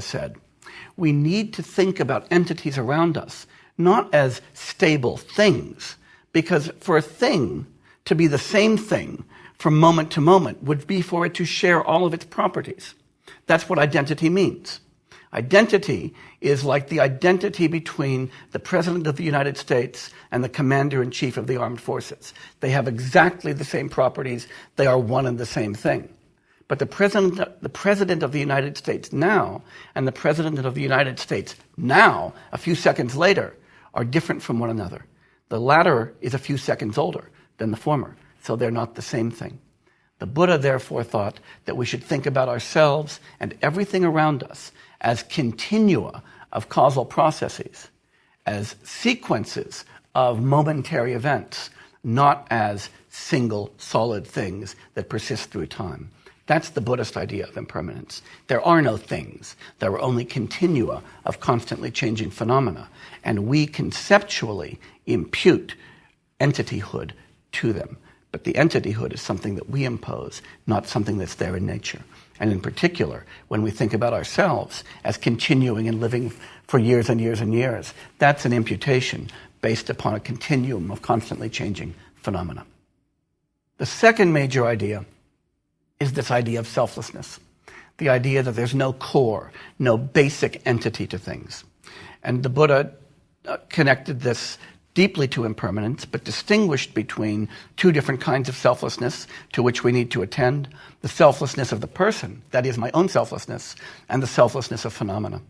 said, we need to think about entities around us not as stable things, because for a thing to be the same thing from moment to moment would be for it to share all of its properties. That's what identity means. Identity is like the identity between the President of the United States and the Commander-in-Chief of the Armed Forces. They have exactly the same properties. They are one and the same thing. But the President of the United States now and the President of the United States now, a few seconds later, are different from one another. The latter is a few seconds older than the former, so they're not the same thing. The Buddha therefore thought that we should think about ourselves and everything around us as continua of causal processes, as sequences of momentary events, not as single solid things that persist through time. That's the Buddhist idea of impermanence. There are no things. There are only continua of constantly changing phenomena. And we conceptually impute entityhood to them. But the entityhood is something that we impose, not something that's there in nature. And in particular, when we think about ourselves as continuing and living for years and years and years, that's an imputation based upon a continuum of constantly changing phenomena. The second major idea is this idea of selflessness, the idea that there's no core, no basic entity to things. And the Buddha connected this deeply to impermanence, but distinguished between two different kinds of selflessness to which we need to attend: the selflessness of the person, that is my own selflessness, and the selflessness of phenomena.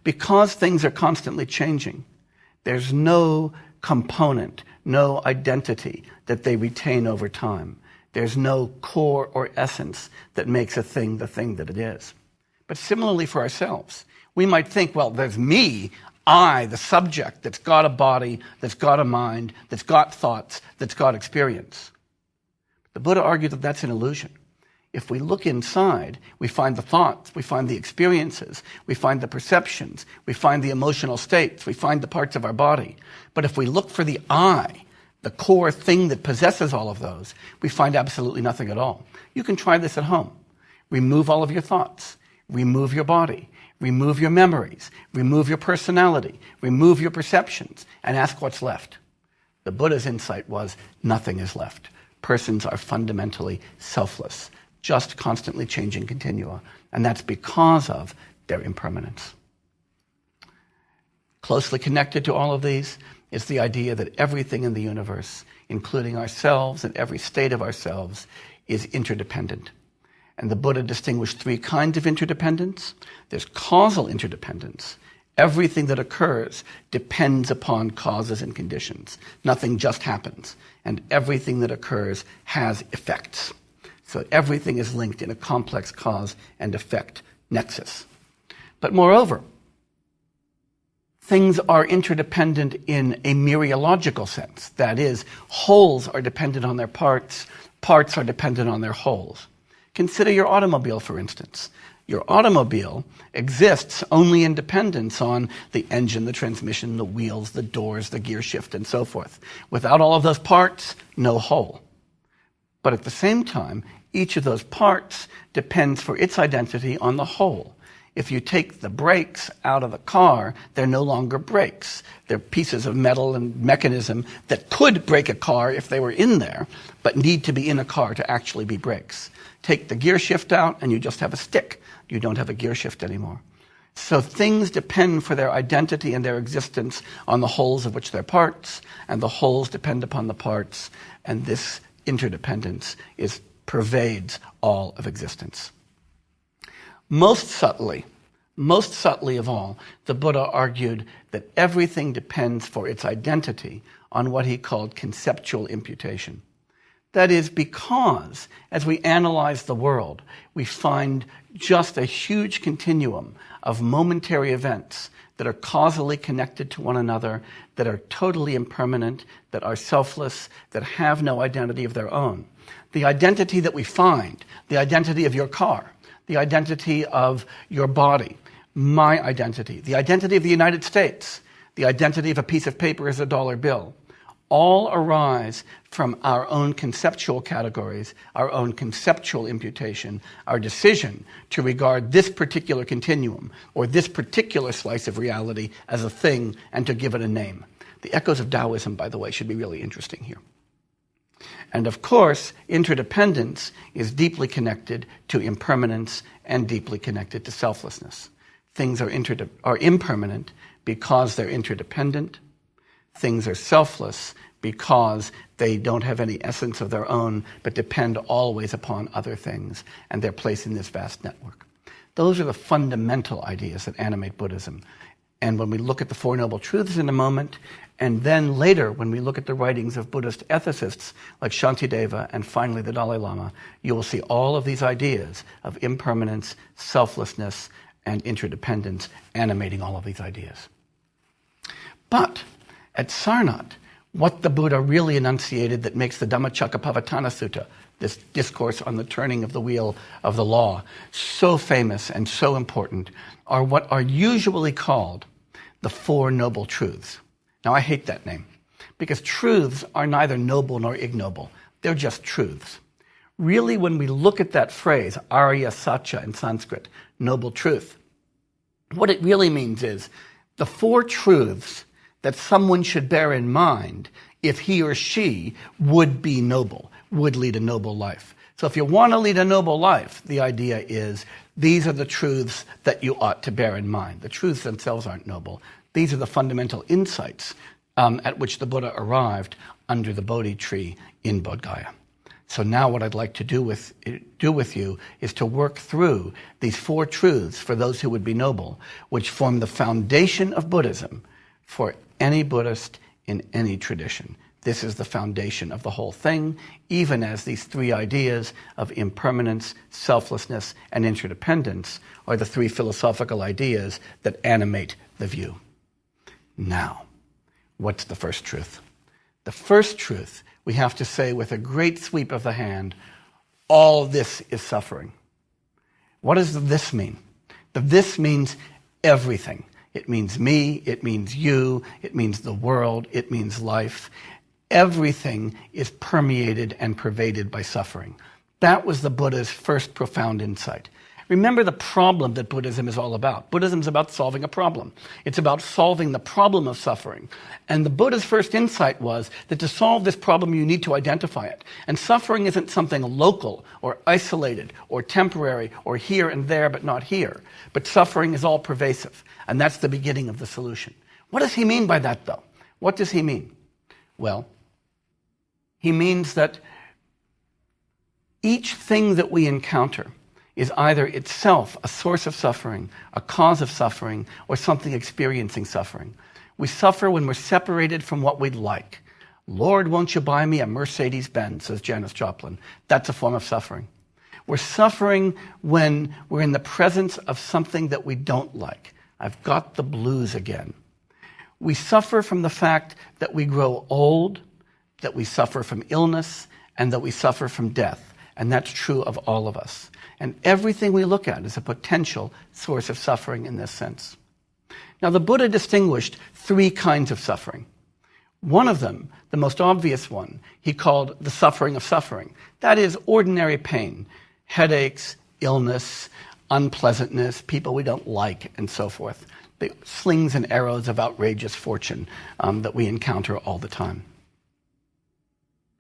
Because things are constantly changing, there's no component, no identity that they retain over time. There's no core or essence that makes a thing the thing that it is. But similarly for ourselves, we might think, well, there's me, I, the subject, that's got a body, that's got a mind, that's got thoughts, that's got experience. The Buddha argued that that's an illusion. If we look inside, we find the thoughts, we find the experiences, we find the perceptions, we find the emotional states, we find the parts of our body. But if we look for the I, the core thing that possesses all of those, we find absolutely nothing at all. You can try this at home. Remove all of your thoughts. Remove your body. Remove your memories. Remove your personality. Remove your perceptions. And ask what's left. The Buddha's insight was nothing is left. Persons are fundamentally selfless, just constantly changing continua. And that's because of their impermanence. Closely connected to all of these is the idea that everything in the universe, including ourselves and every state of ourselves, is interdependent. And the Buddha distinguished three kinds of interdependence. There's causal interdependence. Everything that occurs depends upon causes and conditions. Nothing just happens. And everything that occurs has effects. So everything is linked in a complex cause and effect nexus. But moreover, things are interdependent in a mereological sense. That is, wholes are dependent on their parts, parts are dependent on their wholes. Consider your automobile, for instance. Your automobile exists only in dependence on the engine, the transmission, the wheels, the doors, the gear shift, and so forth. Without all of those parts, no whole. But at the same time, each of those parts depends for its identity on the whole. If you take the brakes out of the car, they're no longer brakes. They're pieces of metal and mechanism that could brake a car if they were in there, but need to be in a car to actually be brakes. Take the gear shift out and you just have a stick. You don't have a gear shift anymore. So things depend for their identity and their existence on the wholes of which they're parts, and the wholes depend upon the parts, and this interdependence pervades all of existence. Most subtly of all, the Buddha argued that everything depends for its identity on what he called conceptual imputation. That is because, as we analyze the world, we find just a huge continuum of momentary events that are causally connected to one another, that are totally impermanent, that are selfless, that have no identity of their own. The identity that we find, the identity of your car, the identity of your body, my identity, the identity of the United States, the identity of a piece of paper as a dollar bill, all arise from our own conceptual categories, our own conceptual imputation, our decision to regard this particular continuum or this particular slice of reality as a thing and to give it a name. The echoes of Taoism, by the way, should be really interesting here. And of course, interdependence is deeply connected to impermanence and deeply connected to selflessness. Things are impermanent because they're interdependent. Things are selfless because they don't have any essence of their own, but depend always upon other things and their place in this vast network. Those are the fundamental ideas that animate Buddhism. And when we look at the Four Noble Truths in a moment, and then later when we look at the writings of Buddhist ethicists like Shantideva and finally the Dalai Lama, you will see all of these ideas of impermanence, selflessness, and interdependence animating all of these ideas. But at Sarnath, what the Buddha really enunciated that makes the Dhammacakkappavattana Sutta, this discourse on the turning of the wheel of the law, so famous and so important, are what are usually called the Four Noble Truths. Now, I hate that name, because truths are neither noble nor ignoble. They're just truths. Really, when we look at that phrase, Arya Satya in Sanskrit, noble truth, what it really means is the four truths that someone should bear in mind if he or she would be noble, would lead a noble life. So if you want to lead a noble life, the idea is these are the truths that you ought to bear in mind. The truths themselves aren't noble. These are the fundamental insights at which the Buddha arrived under the Bodhi tree in Bodh Gaya. So now what I'd like to do with you is to work through these four truths for those who would be noble, which form the foundation of Buddhism for any Buddhist in any tradition. This is the foundation of the whole thing, even as these three ideas of impermanence, selflessness, and interdependence are the three philosophical ideas that animate the view. Now, what's the first truth? The first truth, we have to say with a great sweep of the hand, all this is suffering. What does the this mean? The this means everything. It means me, it means you, it means the world, it means life. Everything is permeated and pervaded by suffering. That was the Buddha's first profound insight. Remember the problem that Buddhism is all about. Buddhism is about solving a problem. It's about solving the problem of suffering. And the Buddha's first insight was that to solve this problem, you need to identify it. And suffering isn't something local or isolated or temporary or here and there but not here. But suffering is all pervasive. And that's the beginning of the solution. What does he mean by that, though? What does he mean? Well, he means that each thing that we encounter is either itself a source of suffering, a cause of suffering, or something experiencing suffering. We suffer when we're separated from what we'd like. Lord, won't you buy me a Mercedes-Benz, says Janis Joplin. That's a form of suffering. We're suffering when we're in the presence of something that we don't like. I've got the blues again. We suffer from the fact that we grow old, that we suffer from illness, and that we suffer from death. And that's true of all of us. And everything we look at is a potential source of suffering in this sense. Now, the Buddha distinguished three kinds of suffering. One of them, the most obvious one, he called the suffering of suffering. That is ordinary pain, headaches, illness, unpleasantness, people we don't like, and so forth. The slings and arrows of outrageous fortune that we encounter all the time.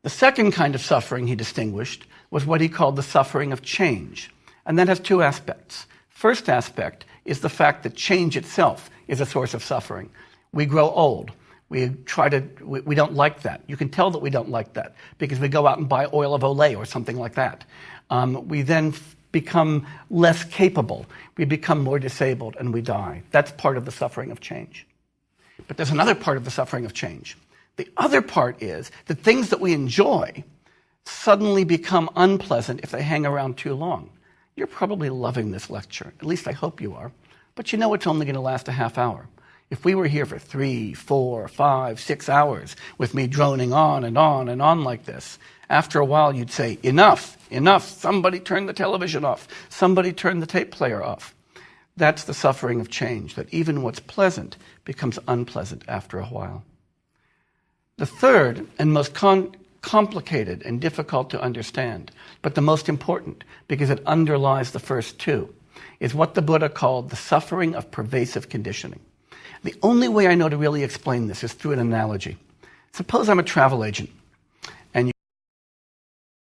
The second kind of suffering he distinguished was what he called the suffering of change. And that has two aspects. First aspect is the fact that change itself is a source of suffering. We grow old. We don't like that. You can tell that we don't like that because we go out and buy oil of Olay or something like that. We then become less capable. We become more disabled and we die. That's part of the suffering of change. But there's another part of the suffering of change. The other part is that things that we enjoy suddenly become unpleasant if they hang around too long. You're probably loving this lecture. At least I hope you are. But you know it's only going to last a half hour. If we were here for 3, 4, 5, 6 hours with me droning on and on and on like this, after a while you'd say, enough, enough, somebody turn the television off, somebody turn the tape player off. That's the suffering of change, that even what's pleasant becomes unpleasant after a while. The third and most complicated and difficult to understand, but the most important because it underlies the first two, is what the Buddha called the suffering of pervasive conditioning. The only way I know to really explain this is through an analogy. Suppose I'm a travel agent